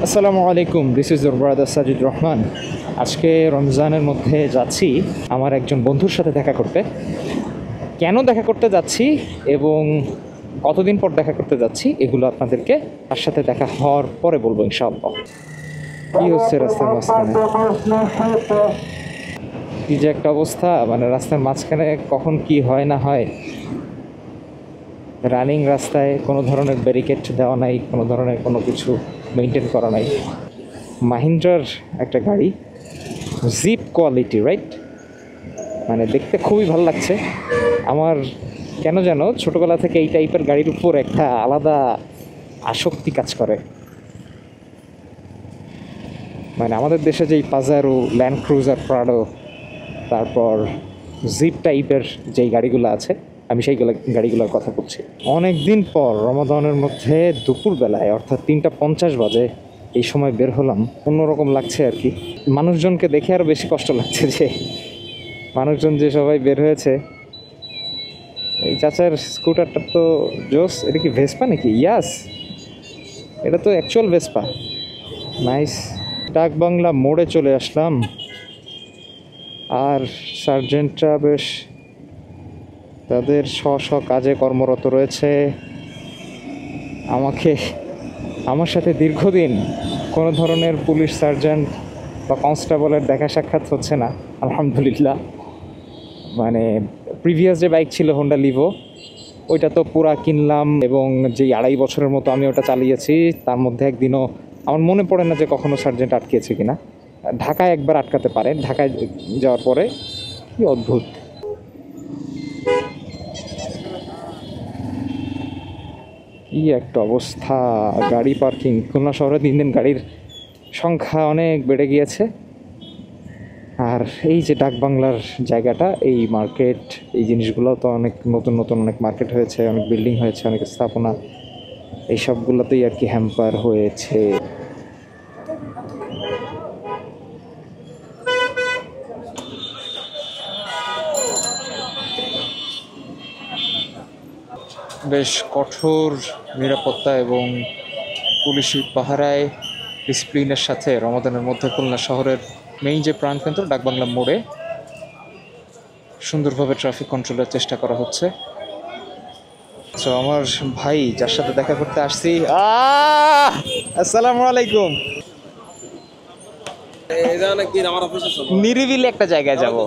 আসসালামু আলাইকুম, this is your brother Sajid Rahman. আজকে রমজানের মধ্যে যাচ্ছি আমার একজন বন্ধুর সাথে দেখা করতে। কেন দেখা করতে যাচ্ছি এবং কতদিন পর দেখা করতে যাচ্ছি এগুলো আপনাদেরকে তার সাথে দেখা হওয়ার পরে বলবো ইনশাআল্লাহ। কী হচ্ছে রাস্তার মাঝখানে, কী যে একটা অবস্থা, মানে রাস্তার মাঝখানে কখন কি হয় না হয়। রানিং রাস্তায় কোনো ধরনের ব্যারিকেড দেওয়া নাই, কোনো ধরনের কোনো কিছু মেনটেন করা নাই। মাহিন্দ্রার একটা গাড়ি, জিপ কোয়ালিটি, রাইট? মানে দেখতে খুবই ভালো লাগছে আমার। কেন যেন ছোটোবেলা থেকে এই টাইপের গাড়ির উপর একটা আলাদা আসক্তি কাজ করে। মানে আমাদের দেশে যেই পাজারো, ল্যান্ড ক্রুজার, প্রাডো, তারপর জিপ টাইপের যেই গাড়িগুলো আছে, আমি সেইগুলো গাড়িগুলোর কথা বলছি। অনেক দিন পর রমাদানের মধ্যে দুপুরবেলায় অর্থাৎ 3:50 বাজে এই সময় বের হলাম। অন্যরকম লাগছে আর কি। মানুষজনকে দেখে আরও বেশি কষ্ট লাগছে যে মানুষজন যে সবাই বের হয়েছে। এই চাচার স্কুটারটা তো জোস। এটা কি ভেসপা নাকি? ইয়াস, এটা তো অ্যাকচুয়াল ভেসপা। নাইস। ডাকবাংলা মোড়ে চলে আসলাম, আর সার্জেন্টরা বেশ তাদের স্ব কাজে কর্মরত রয়েছে। আমার সাথে দীর্ঘদিন কোনো ধরনের পুলিশ সার্জেন্ট বা কনস্টেবলের দেখা সাক্ষাৎ হচ্ছে না, আলহামদুলিল্লাহ। মানে প্রিভিয়াস যে বাইক ছিল হোন্ডা লিভো, ওইটা তো পুরা কিনলাম এবং যেই 2.5 বছরের মতো আমি ওটা চালিয়েছি, তার মধ্যে একদিনও আমার মনে পড়ে না যে কখনো সার্জেন্ট আটকেছে কিনা। ঢাকায় একবার আটকাতে পারে, ঢাকায় যাওয়ার পরে। কি অদ্ভুত! কি একটা অবস্থা! গাড়ি পার্কিং খুলনা শহরে দিন দিন গাড়ির সংখ্যা অনেক বেড়ে গিয়েছে। আর এই যে ডাকবাংলার জায়গাটা, এই মার্কেট, এই জিনিসগুলো তো অনেক নতুন নতুন অনেক মার্কেট হয়েছে, অনেক বিল্ডিং হয়েছে, অনেক স্থাপনা, এই সবগুলোতেই আর কি হ্যাম্পার হয়েছে। বেশ কঠোর নিরাপত্তা এবং পুলিশি পাহারায়, ডিসিপ্লিনের সাথে রমাদানের মধ্যে খুলনা শহরের মেইন যে প্রাণকেন্দ্র ডাকবাংলা মোড়ে সুন্দরভাবে ট্রাফিক কন্ট্রোলের চেষ্টা করা হচ্ছে। তো আমার ভাই যার সাথে দেখা করতে আসছি, আসসালামু আলাইকুম। নিরিবিলি একটা জায়গায় যাব।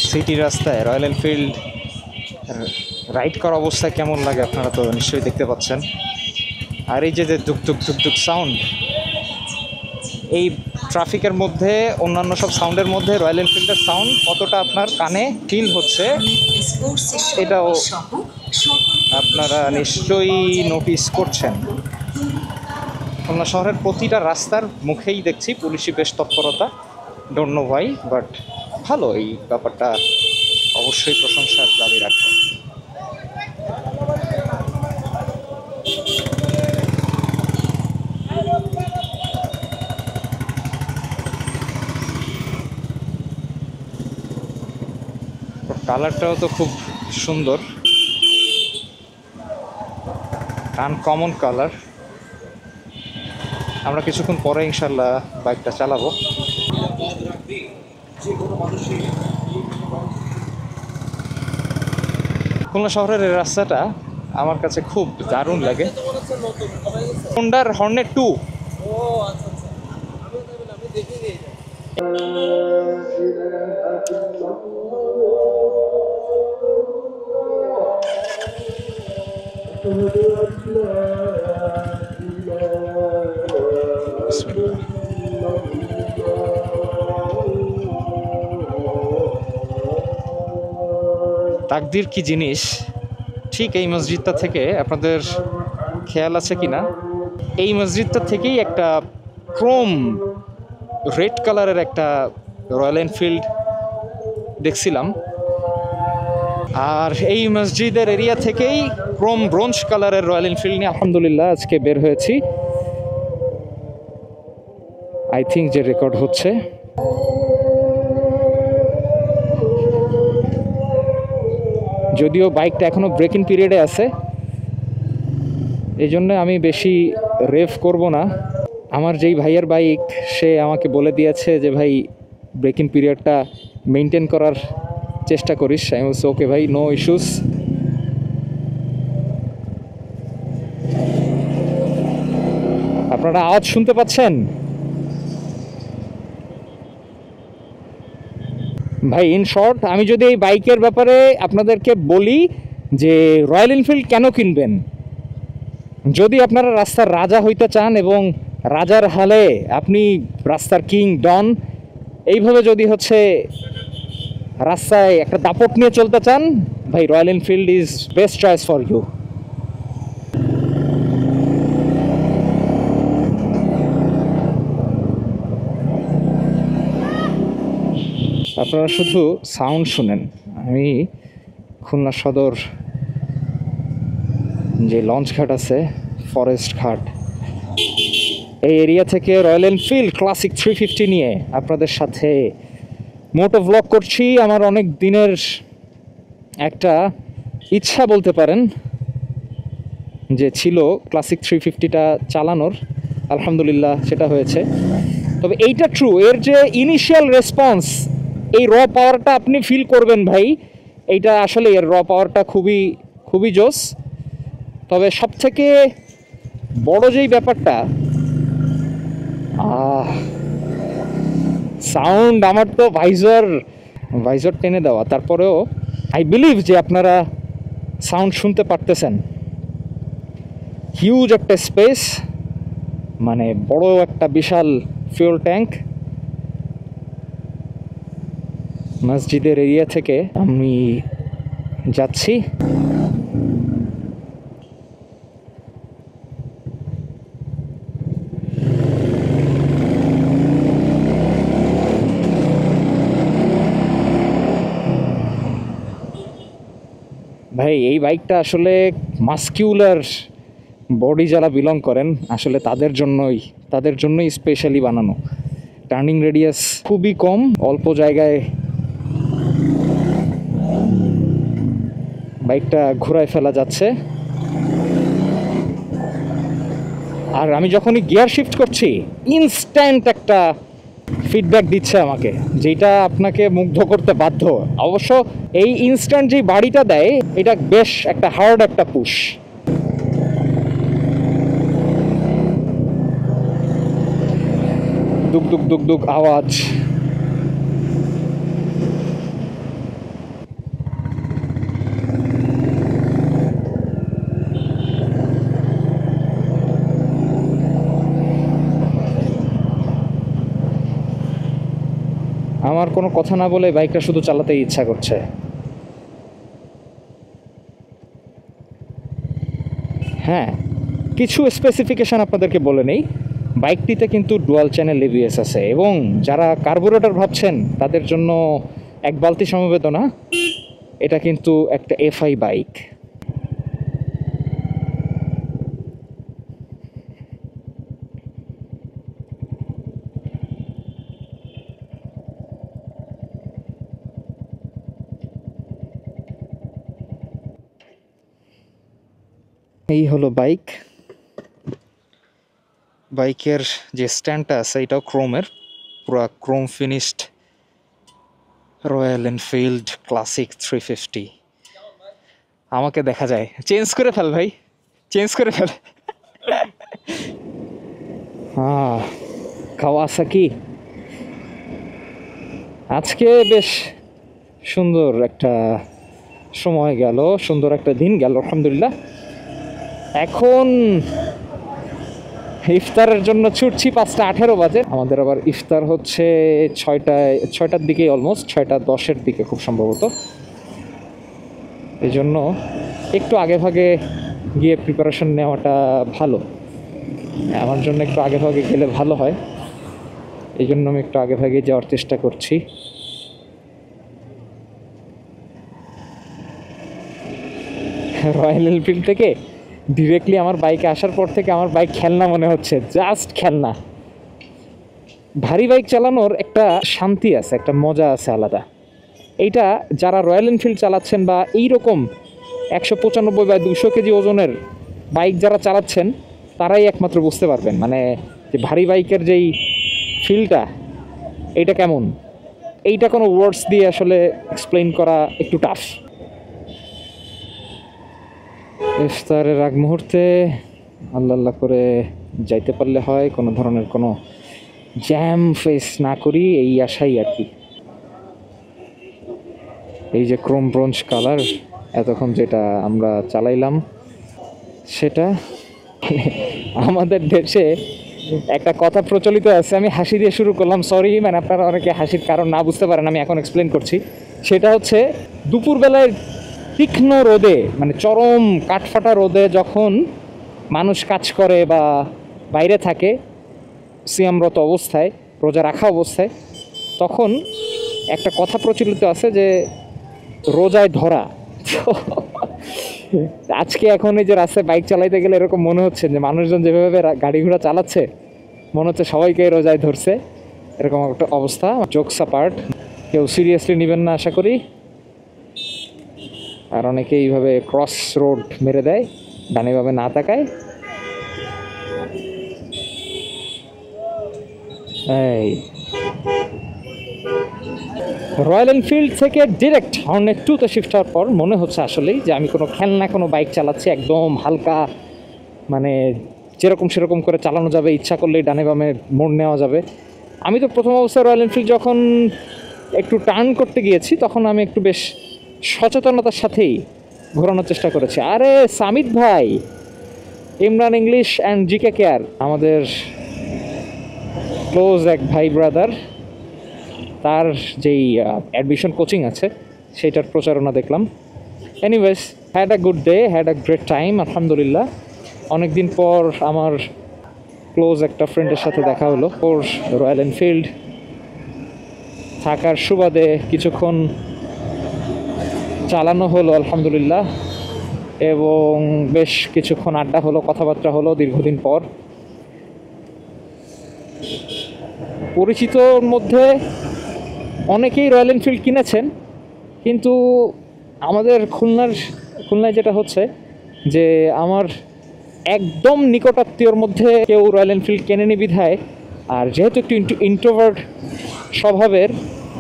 সিটি রাস্তায় রয়্যাল এনফিল্ড রাইড করা অবস্থায় কেমন লাগে আপনারা তো নিশ্চয়ই দেখতে পাচ্ছেন। আর এই যে ধুক ধুক ধুক ধুক সাউন্ড, এই ট্রাফিকের মধ্যে অন্যান্য সব সাউন্ডের মধ্যে রয়্যাল এনফিল্ডের সাউন্ড কতটা আপনার কানে ফিল হচ্ছে, এটাও আপনারা নিশ্চয়ই নোটিস করছেন। খুলনা শহরের প্রতিটা রাস্তার মুখেই দেখছি পুলিশি বেশ তৎপরতা। ডোন্ট নো হোয়াই, বাট ভালো, এই ব্যাপারটা অবশ্যই প্রশংসার দাবি রাখে। কালারটাও তো খুব সুন্দর, আনকমন কালার। আমরা কিছুক্ষণ পরে ইনশাল্লাহ বাইকটা চালাবো। খুলনা শহরের এই রাস্তাটা আমার কাছে খুব দারুণ লাগে। হোন্ডার হর্নেট 2। তাকদীর কি জিনিস, ঠিক এই মসজিদটা থেকে আপনাদের খেয়াল আছে কি না, এই মসজিদটা থেকেই একটা ক্রোম রেড কালারের একটা রয়্যাল এনফিল্ড দেখছিলাম। আর এই মসজিদের এরিয়া থেকেই ক্রোম ব্রোঞ্জ কালারের রয়্যাল এনফিল্ড নিয়ে আলহামদুলিল্লাহ আজকে বের হয়েছি। আই থিঙ্ক যে রেকর্ড হচ্ছে। যদিও বাইকটা এখনও ব্রেকিং পিরিয়ডে আছে, এই জন্য আমি বেশি রেভ করব না। আমার যেই ভাইয়ের বাইক, সে আমাকে বলে দিয়েছে যে ভাই ব্রেকিং পিরিয়ডটা মেনটেন করার চেষ্টা করিস। আমি বলছি ওকে ভাই, নো ইস্যুস। আপনারা আওয়াজ শুনতে পাচ্ছেন ভাই? ইন শর্ট, আমি যদি এই বাইকের ব্যাপারে আপনাদেরকে বলি যে রয়্যাল এনফিল্ড কেন কিনবেন, যদি আপনারা রাস্তার রাজা হইতে চান এবং রাজার হালে আপনি রাস্তার কিং ডন এইভাবে যদি হচ্ছে রাস্তায় একটা দাপট নিয়ে চলতে চান, ভাই Royal Enfield is best choice for you. আপনারা শুধু সাউন্ড শুনেন। আমি খুলনা সদর যে লঞ্চ ঘাট আছে, ফরেস্ট ঘাট, এই এরিয়া থেকে রয়্যাল এনফিল্ড ক্লাসিক 350 নিয়ে আপনাদের সাথে মোটো ভ্লগ করছি। আমার অনেক দিনের একটা ইচ্ছা বলতে পারেন যে ছিল ক্লাসিক 350টা চালানোর, আলহামদুলিল্লাহ সেটা হয়েছে। তবে এইটা ট্রু, এর যে ইনিশিয়াল রেসপন্স, এই র পাওয়ারটা আপনি ফিল করবেন ভাই, এইটা আসলে এর র পাওয়ারটা খুবই খুবই জোস। তবে সবথেকে বড় যেই ব্যাপারটা, সাউন্ড, আমার তো ভাইজর টেনে দেওয়া, তারপরেও আই বিলিভ যে আপনারা সাউন্ড শুনতে পারতেছেন। হিউজ একটা স্পেস, মানে বড় একটা বিশাল ফিউল ট্যাঙ্ক। মসজিদের এরিয়া থেকে আমি যাচ্ছি। ভাই এই বাইকটা আসলে মাস্কিউলার বডি যারা বিলং করেন, আসলে তাদের জন্যই স্পেশালি বানানো। টার্নিং রেডিয়াস খুবই কম, অল্প জায়গায় বাইকটা ঘোরায় ফেলা যাচ্ছে। আর আমি যখনই গিয়ার শিফট করছি, ইনস্ট্যান্ট একটা ফিডব্যাক দিচ্ছে আমাকে, যেটা আপনাকে মুগ্ধ করতে বাধ্য। অবশ্য এই ইনস্ট্যান্ট যে বাড়িটা দেয়, এটা বেশ একটা হার্ড একটা পুশ। দুক দুক দুক দুক আওয়াজ। আমার কোনো কথা না বলে বাইকটা শুধু চালাতেই ইচ্ছা করছে। হ্যাঁ, কিছু স্পেসিফিকেশান আপনাদেরকে বলে নেই। বাইকটিতে কিন্তু ডুয়াল চ্যানেল এবিএস আছে, এবং যারা কার্বোরেটর ভাবছেন তাদের জন্য এক বালতি সমবেদনা, এটা কিন্তু একটা এফআই বাইক। এই হলো বাইকের যে স্ট্যান্ডটা আছে, এটাও ক্রোমের, পুরো Chrome finished royal Enfield classic 350। আমাকে দেখা যায়, চেঞ্জ করে ফেল ভাই, চেঞ্জ করে ফেল। হ্যাঁ, কাওয়াসাকি। আজকে বেশ সুন্দর একটা সময় গেল, সুন্দর একটা দিন গেল আলহামদুলিল্লাহ। এখন ইফতারের জন্য ছুটছি, 5:18 বাজে। আমাদের আবার ইফতার হচ্ছে 6টার দিকে, অলমোস্ট 6:10-এর দিকে খুব সম্ভবত। এই জন্য একটু আগে ভাগে গিয়ে প্রিপারেশন নেওয়াটা ভালো। আমার জন্য একটু আগে ভাগে গেলে ভালো হয়, এই জন্য আমি একটু আগে ভাগে যাওয়ার চেষ্টা করছি। রয়্যাল এনফিল্ড থেকে ডিরেক্টলি আমার বাইকে আসার পর থেকে আমার বাইক খেলনা মনে হচ্ছে, জাস্ট খেলনা। ভারী বাইক চালানোর একটা শান্তি আছে, একটা মজা আছে আলাদা। এইটা যারা রয়্যাল এনফিল্ড চালাচ্ছেন বা এইরকম 195 বা 200 কেজি ওজনের বাইক যারা চালাচ্ছেন তারাই একমাত্র বুঝতে পারবেন, মানে যে ভারী বাইকের যেই ফিলটা এইটা কেমন, এইটা কোনো ওয়ার্ডস দিয়ে আসলে এক্সপ্লেইন করা একটু টাফ। ইফতারের আগ মুহূর্তে আল্লাহ আল্লাহ করে যাইতে পারলে হয়, কোনো ধরনের কোনো জ্যাম ফেস না করি এই আশাই আর কি। এই যে ক্রোম ব্রোঞ্জ কালার এতক্ষণ যেটা আমরা চালাইলাম সেটা আমাদের দেশে একটা কথা প্রচলিত আছে, আমি হাসি দিয়ে শুরু করলাম, সরি, মানে আপনারা অনেকে হাসির কারণ না বুঝতে পারেন, আমি এখন এক্সপ্লেন করছি। সেটা হচ্ছে দুপুরবেলায় তীক্ষ্ণ রোদে, মানে চরম কাঠফাটা রোদে যখন মানুষ কাজ করে বা বাইরে থাকে সিয়ামরত অবস্থায়, রোজা রাখা অবস্থায়, তখন একটা কথা প্রচলিত আছে যে রোজায় ধরা। আজকে এখন এই যে রাস্তায় বাইক চালাইতে গেলে এরকম মনে হচ্ছে যে মানুষজন যেভাবে গাড়ি ঘোড়া চালাচ্ছে মনে হচ্ছে সবাইকে রোজায় ধরছে, এরকম একটা অবস্থা। জোকস অ্যাপার্ট, কেউ সিরিয়াসলি নেবেন না আশা করি। আর অনেকে এইভাবে ক্রস রোড মেরে দেয়, ডানে বামে না তাকায়। এই রয়্যাল এনফিল্ড থেকে ডিরেক্ট হর্নেট 2-তে শিফট হওয়ার পর মনে হচ্ছে আসলেই যে আমি কোনো খেলনা কোনো বাইক চালাচ্ছি, একদম হালকা, মানে যেরকম সেরকম করে চালানো যাবে, ইচ্ছা করলেই ডানে বামে মোড় নেওয়া যাবে। আমি তো প্রথম অবস্থায় রয়্যাল এনফিল্ড যখন একটু টার্ন করতে গিয়েছি তখন আমি একটু বেশ সচেতনতার সাথেই ঘোরানোর চেষ্টা করেছি। আরে সামিত ভাই, Imran English and GK care, আমাদের ক্লোজ এক ভাই ব্রাদার, তার যেই অ্যাডমিশন কোচিং আছে সেইটার প্রচারণা দেখলাম। Anyways, had a good day, had a great time, আলহামদুলিল্লাহ। অনেক দিন পর আমার ক্লোজ একটা ফ্রেন্ডের সাথে দেখা হলো, ওর রয়্যাল এনফিল্ড থাকার সুবাদে কিছুক্ষণ চালানো হলো আলহামদুলিল্লাহ, এবং বেশ কিছুক্ষণ আড্ডা হলো, কথাবার্তা হলো দীর্ঘদিন পর। পরিচিতর মধ্যে অনেকেই রয়্যাল এনফিল্ড কিনেছেন, কিন্তু আমাদের খুলনায় যেটা হচ্ছে যে আমার একদম নিকটাত্মীয়র মধ্যে কেউ রয়্যাল এনফিল্ড কেনেনি বিধায়, আর যেহেতু একটু ইন্ট্রোভার্ট স্বভাবের,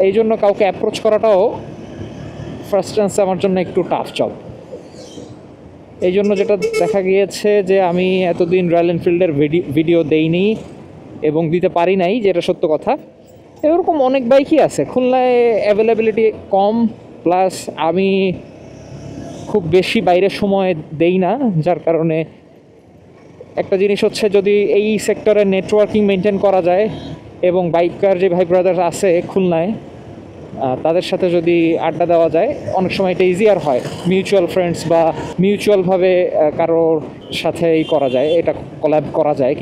এই জন্য কাউকে অ্যাপ্রোচ করাটাও ফার্স্ট চান্সে আমার জন্য একটু টাফ জব। এই জন্য যেটা দেখা গিয়েছে যে আমি এতদিন রয়্যাল এনফিল্ডের ভিডিও দেইনি এবং দিতে পারি নাই, যেটা সত্য কথা। এরকম অনেক বাইকই আছে খুলনায়, অ্যাভেলেবিলিটি কম, প্লাস আমি খুব বেশি বাইরের সময় দেই না, যার কারণে একটা জিনিস হচ্ছে যদি এই সেক্টরে নেটওয়ার্কিং মেনটেন করা যায় এবং বাইকার যে ভাই ব্রাদার আছে খুলনায় তাদের সাথে যদি আড্ডা দেওয়া যায়, অনেক সময় এটা ইজিয়ার হয়। মিউচুয়াল ফ্রেন্ডস বা মিউচুয়ালভাবে কারোর সাথেই করা যায়, এটা কোল্যাব করা যায়।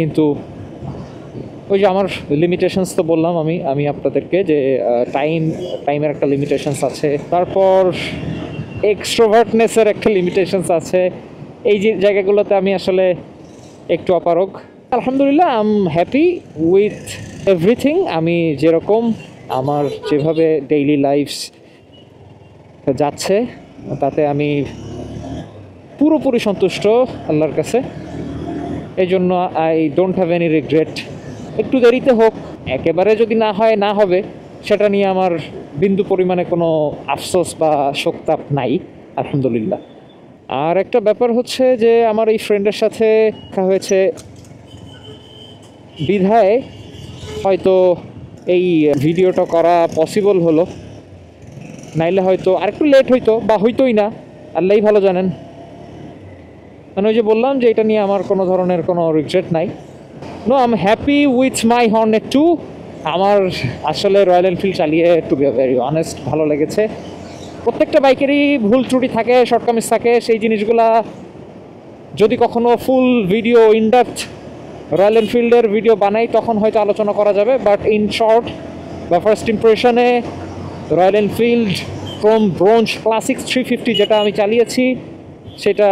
ওই যে আমার লিমিটেশনস তো বললাম আমি আপনাদেরকে যে টাইমের একটা লিমিটেশনস আছে, তারপর এক্সট্রোভার্টনেসের একটা লিমিটেশনস আছে। এই যে জায়গাগুলোতে আমি আসলে একটু অপারগ। আলহামদুলিল্লাহ, I am happy with everything. আমি যেরকম আমার যেভাবে ডেইলি লাইফস যাচ্ছে তাতে আমি পুরোপুরি সন্তুষ্ট আল্লাহর কাছে। এই জন্য I don't have any regret. একটু দেরিতে হোক, একেবারে যদি না হয় না হবে, সেটা নিয়ে আমার বিন্দু পরিমাণে কোনো আফসোস বা শোকতাপ নাই, আলহামদুলিল্লাহ। আর একটা ব্যাপার হচ্ছে যে আমার এই ফ্রেন্ডের সাথে দেখা হয়েছে বিধায় হয়তো এই ভিডিওটা করা পসিবল হলো, নাইলে হয়তো আরেকটু লেট হইতো বা হইতোই না, আল্লাহই ভালো জানেন। মানে ওই যে বললাম যে এটা নিয়ে আমার কোনো ধরনের কোনো রিগ্রেট নাই। No, I am happy with my Hornet 2। আমার আসলে রয়্যাল এনফিল্ড চালিয়ে, টু বি ভেরি অনেস্ট, ভালো লেগেছে। প্রত্যেকটা বাইকেরই ভুল ত্রুটি থাকে, শর্টকামিজ থাকে, সেই জিনিসগুলা যদি কখনো ফুল ভিডিও ইনডেপথ রয়্যাল এনফিল্ডের ভিডিও বানাই তখন হয়তো আলোচনা করা যাবে। বাট ইন শর্ট বা ফার্স্ট ইমপ্রেশনে Royal Enfield chrome bronze classic 350 যেটা আমি চালিয়েছি সেটা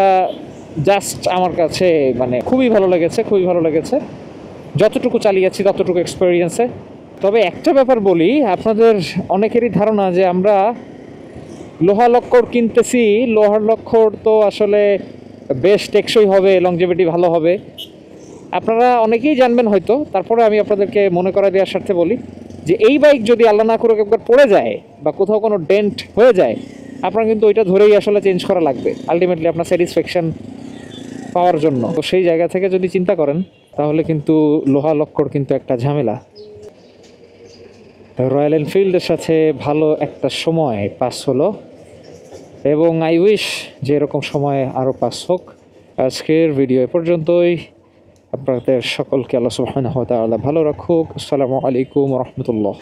জাস্ট আমার কাছে মানে খুবই ভালো লেগেছে যতটুকু চালিয়েছি ততটুকু এক্সপেরিয়েন্সে। তবে একটা ব্যাপার বলি, আপনাদের অনেকেরই ধারণা যে আমরা লোহা লক্কর কিনতেছি, লোহার লক্কর তো আসলে বেশ টেকসই হবে, লংজিভিটি ভালো হবে। আপনারা অনেকেই জানবেন হয়তো, তারপরে আমি আপনাদেরকে মনে করা দেওয়ার স্বার্থে বলি যে এই বাইক যদি আল্লাহ না করুক একবার পড়ে যায় বা কোথাও কোনো ডেন্ট হয়ে যায়, আপনার কিন্তু ওইটা ধরেই আসলে চেঞ্জ করা লাগবে আলটিমেটলি আপনার স্যাটিসফ্যাকশন পাওয়ার জন্য। তো সেই জায়গা থেকে যদি চিন্তা করেন তাহলে কিন্তু লোহা লক্কর কিন্তু একটা ঝামেলা। রয়্যাল এনফিল্ডের সাথে ভালো একটা সময় পাস হলো এবং আই উইশ যে এরকম সময় আরও পাস হোক। আজকের ভিডিও এ পর্যন্তই। আপনাদের সকলকে আল্লাহ সুবহানাহু ওয়া তাআলা ভালো রাখুক। আসসালামু আলাইকুম ওয়া রাহমাতুল্লাহ।